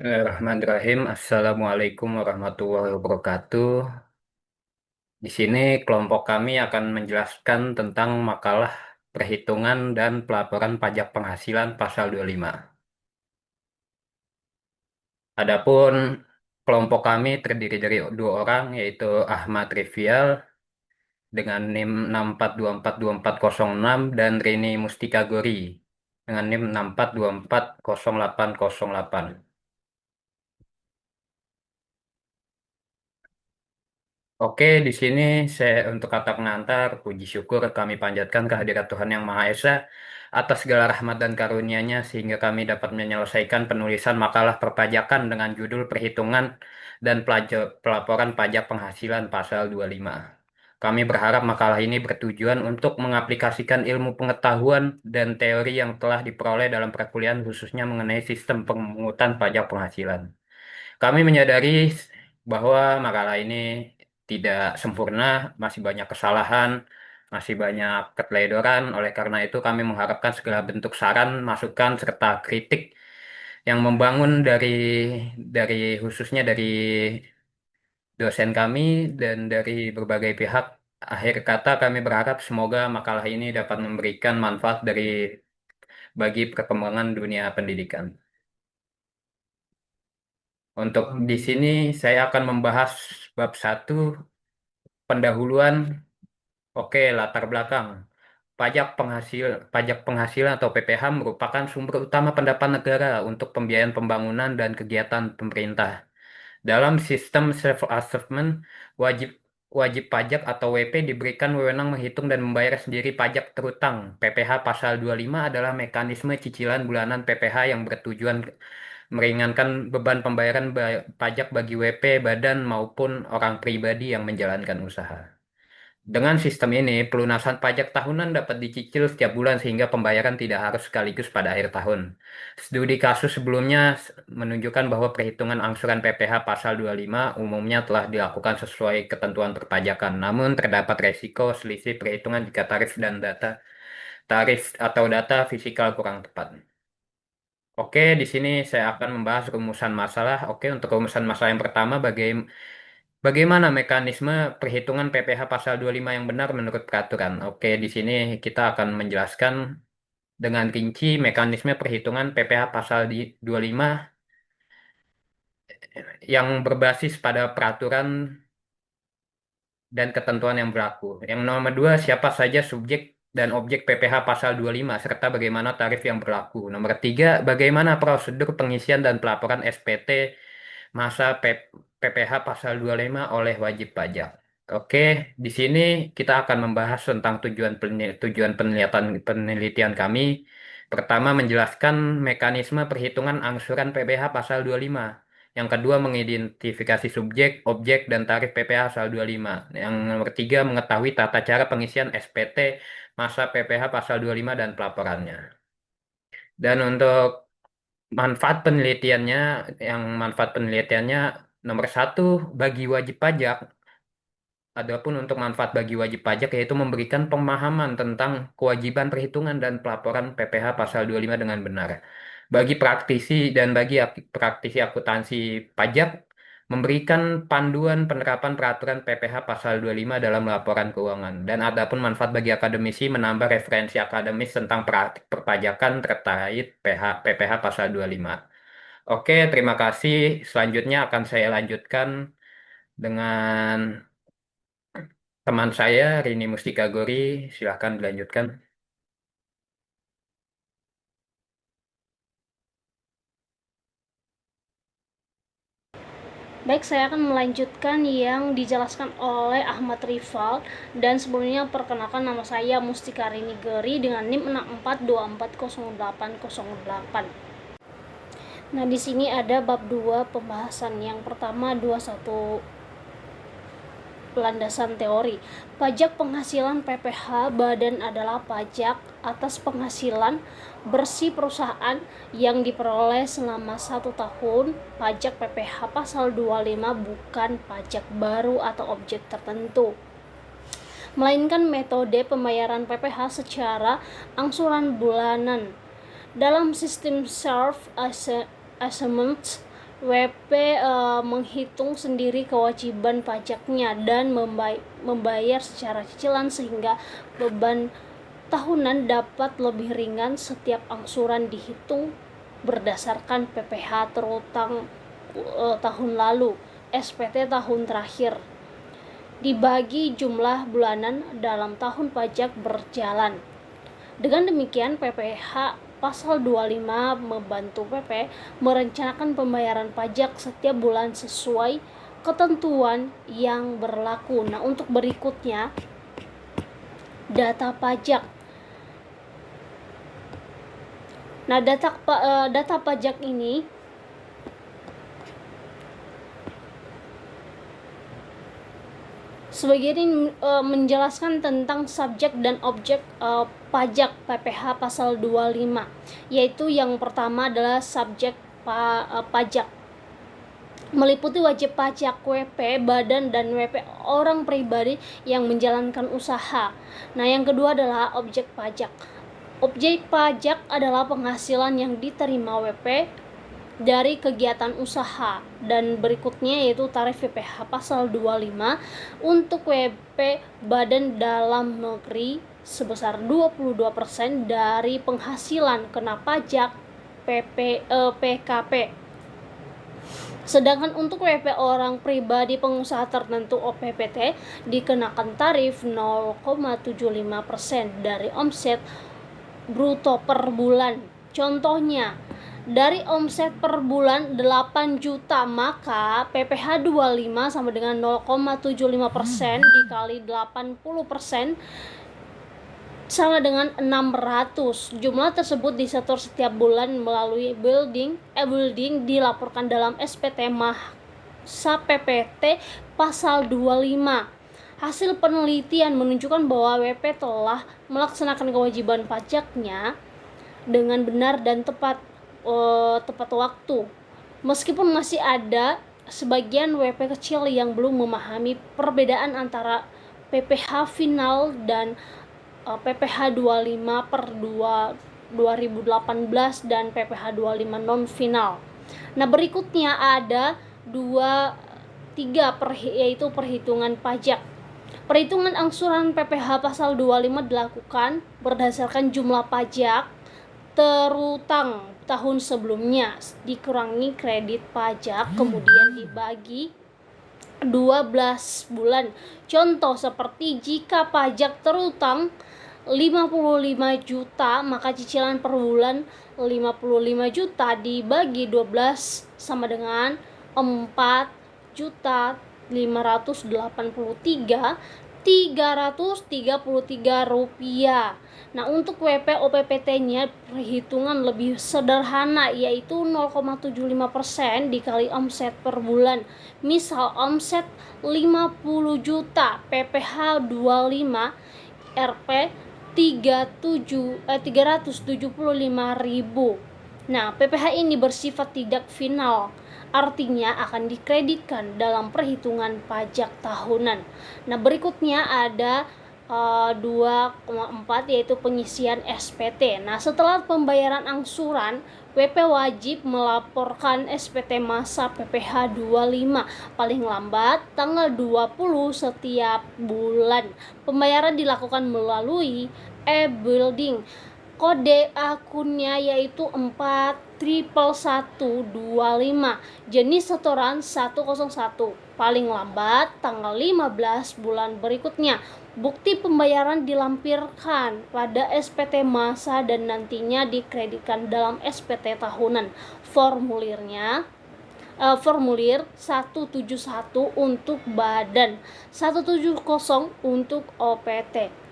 Bismillahirrahmanirrahim. Assalamualaikum warahmatullahi wabarakatuh. Di sini kelompok kami akan menjelaskan tentang makalah perhitungan dan pelaporan pajak penghasilan pasal 25. Adapun kelompok kami terdiri dari dua orang, yaitu Ahmad Rivial dengan NIM 642424006 dan Rini Mustika Gori dengan NIM 642408808. Oke, di sini saya untuk kata pengantar, puji syukur kami panjatkan kehadirat Tuhan Yang Maha Esa atas segala rahmat dan karunia-Nya sehingga kami dapat menyelesaikan penulisan makalah perpajakan dengan judul Perhitungan dan Pelaporan Pajak Penghasilan Pasal 25. Kami berharap makalah ini bertujuan untuk mengaplikasikan ilmu pengetahuan dan teori yang telah diperoleh dalam perkuliahan khususnya mengenai sistem pemungutan pajak penghasilan. Kami menyadari bahwa makalah ini tidak sempurna, masih banyak kesalahan, masih banyak keteledoran. Oleh karena itu, kami mengharapkan segala bentuk saran, masukan, serta kritik yang membangun dari khususnya dari dosen kami dan dari berbagai pihak. Akhir kata, kami berharap semoga makalah ini dapat memberikan manfaat bagi perkembangan dunia pendidikan. Untuk di sini saya akan membahas bab satu pendahuluan. Oke, latar belakang. Pajak penghasilan atau PPH merupakan sumber utama pendapatan negara untuk pembiayaan pembangunan dan kegiatan pemerintah. Dalam sistem self-assessment, wajib wajib pajak atau WP diberikan wewenang menghitung dan membayar sendiri pajak terutang. PPH pasal 25 adalah mekanisme cicilan bulanan PPH yang bertujuan meringankan beban pembayaran pajak bagi WP, badan maupun orang pribadi yang menjalankan usaha. Dengan sistem ini, pelunasan pajak tahunan dapat dicicil setiap bulan sehingga pembayaran tidak harus sekaligus pada akhir tahun. Studi kasus sebelumnya menunjukkan bahwa perhitungan angsuran PPH pasal 25 umumnya telah dilakukan sesuai ketentuan perpajakan. Namun terdapat resiko selisih perhitungan jika tarif atau data fisikal kurang tepat. Oke, di sini saya akan membahas rumusan masalah. Oke, untuk rumusan masalah yang pertama, bagaimana mekanisme perhitungan PPH pasal 25 yang benar menurut peraturan? Oke, di sini kita akan menjelaskan dengan rinci mekanisme perhitungan PPH pasal 25 yang berbasis pada peraturan dan ketentuan yang berlaku. Yang nomor dua, siapa saja subjek dan objek PPH pasal 25 serta bagaimana tarif yang berlaku. Nomor tiga, bagaimana prosedur pengisian dan pelaporan SPT masa PPH pasal 25 oleh wajib pajak. Oke, di sini kita akan membahas tentang tujuan penelitian kami. Pertama, menjelaskan mekanisme perhitungan angsuran PPH pasal 25. Yang kedua, mengidentifikasi subjek, objek, dan tarif PPH pasal 25. Yang nomor tiga, mengetahui tata cara pengisian SPT masa PPH pasal 25 dan pelaporannya. Dan untuk manfaat penelitiannya nomor satu bagi wajib pajak. Adapun untuk manfaat bagi wajib pajak yaitu memberikan pemahaman tentang kewajiban perhitungan dan pelaporan PPH pasal 25 dengan benar. Bagi praktisi dan bagi praktisi akuntansi pajak, memberikan panduan penerapan peraturan PPH pasal 25 dalam laporan keuangan. Dan adapun manfaat bagi akademisi menambah referensi akademis tentang praktik perpajakan terkait PPH pasal 25. Oke, terima kasih. Selanjutnya akan saya lanjutkan dengan teman saya, Rini Mustika Gori. Silahkan dilanjutkan. Baik, saya akan melanjutkan yang dijelaskan oleh Ahmad Rival, dan sebelumnya perkenalkan nama saya Mustika Rini Geri dengan NIM 642408808. Nah, di sini ada bab 2 pembahasan. Yang pertama 21 landasan teori. Pajak penghasilan PPH badan adalah pajak atas penghasilan bersih perusahaan yang diperoleh selama 1 tahun. Pajak PPH pasal 25 bukan pajak baru atau objek tertentu, melainkan metode pembayaran PPH secara angsuran bulanan. Dalam sistem self-assessment, WP menghitung sendiri kewajiban pajaknya dan membayar secara cicilan sehingga beban tahunan dapat lebih ringan. Setiap angsuran dihitung berdasarkan PPh terutang tahun lalu, SPT tahun terakhir, dibagi jumlah bulanan dalam tahun pajak berjalan. Dengan demikian, PPh Pasal 25 membantu PP merencanakan pembayaran pajak setiap bulan sesuai ketentuan yang berlaku. Nah, untuk berikutnya, data pajak. Nah, data pajak ini sebagian ini menjelaskan tentang subjek dan objek pajak PPh pasal 25, yaitu yang pertama adalah subjek pajak, meliputi wajib pajak WP badan dan WP orang pribadi yang menjalankan usaha. Nah, yang kedua adalah objek pajak. Objek pajak adalah penghasilan yang diterima WP dari kegiatan usaha, dan berikutnya yaitu tarif PPh pasal 25 untuk WP badan dalam negeri sebesar 22% dari penghasilan kena pajak PKP. Sedangkan untuk WP orang pribadi pengusaha tertentu OPPT dikenakan tarif 0,75% dari omset bruto per bulan. Contohnya, dari omset per bulan 8 juta, maka PPh 25 sama dengan 0,75% dikali 80% sama dengan 600. Jumlah tersebut disetor setiap bulan melalui building dilaporkan dalam SPT masa PPT pasal 25. Hasil penelitian menunjukkan bahwa WP telah melaksanakan kewajiban pajaknya dengan benar dan tepat waktu. Meskipun masih ada sebagian WP kecil yang belum memahami perbedaan antara PPh final dan PPh 25 per 2018 dan PPh 25 non final. Nah, berikutnya ada 3 yaitu perhitungan pajak. Perhitungan angsuran PPh pasal 25 dilakukan berdasarkan jumlah pajak terutang tahun sebelumnya dikurangi kredit pajak, kemudian dibagi 12 bulan. Contoh seperti jika pajak terutang 55 juta, maka cicilan per bulan 55 juta dibagi 12 sama dengan 4.583.333 rupiah. Nah, untuk WP OPPT-nya perhitungan lebih sederhana, yaitu 0,75% dikali omset per bulan. Misal omset 50 juta, PPh 25 Rp 375.000. Nah, PPh ini bersifat tidak final, artinya akan dikreditkan dalam perhitungan pajak tahunan. Nah, berikutnya ada 2,4 yaitu pengisian SPT. Nah, setelah pembayaran angsuran, WP wajib melaporkan SPT masa PPh 25 paling lambat tanggal 20 setiap bulan. Pembayaran dilakukan melalui e-building. Kode akunnya yaitu 41125, jenis setoran 101, paling lambat tanggal 15 bulan berikutnya. Bukti pembayaran dilampirkan pada SPT masa dan nantinya dikreditkan dalam SPT tahunan. Formulir 171 untuk badan, 170 untuk OPT.